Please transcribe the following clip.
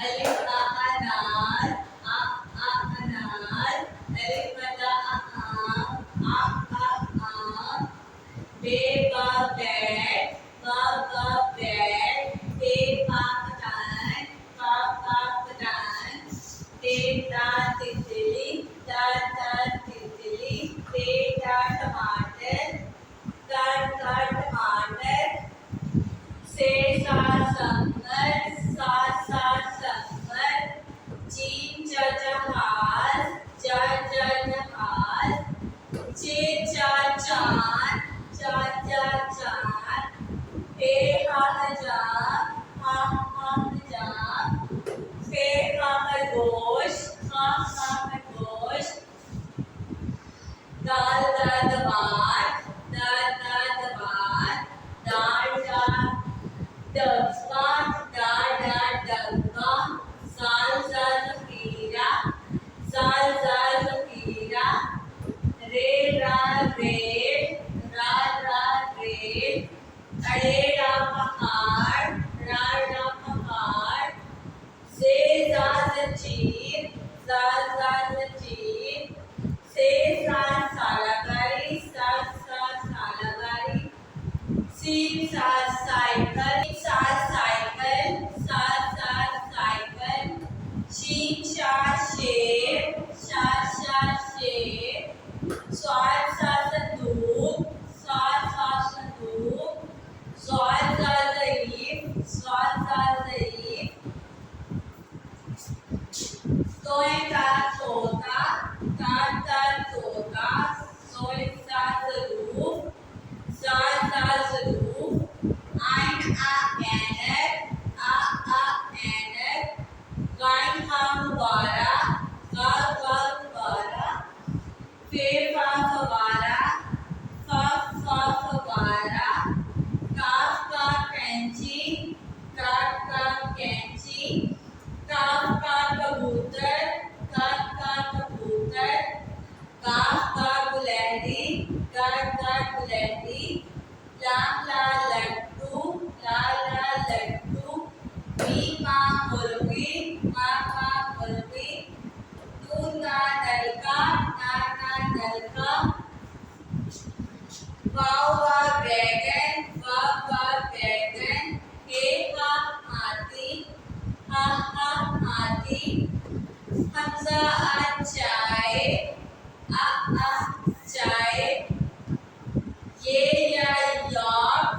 Alif a anar, a anar, alif mada a, be ba bat, ba bat, te pa patan, pa patan, te ta titli, ta titli, te ta टमाटर, ta टमाटर, से सा संगर, सा संगर, gene जहाज, जहाज, चे चांद, चांद, हे हजार, फे खरगोश, खरगोश, दाल भात, दाल डब्बा, डब्बा, साल जखीरा, रेल, रेल, अड़ेरा पहाड़, से जंजीर, से सालागारी, सीन साइकिल, साइकिल, शीन शेर, शेर, स्वाद संदूक, स्वाद ज़ईफ़, तोय का तोता, सोय सा ज़रूफ, आइन आ ऐनक, गाइन हा मुबारा, फे फा फवारा, फवारा, काफ का कैंची, काफ का कबूतर, काफ का गुलैंडी, लाम ला लड्डू, मीम माँ मुर्गी, नून का नलका, वाव वा बैगन, हे का हाथी, हाथी, हमजा आ चाय, चाय, ये या यॉक,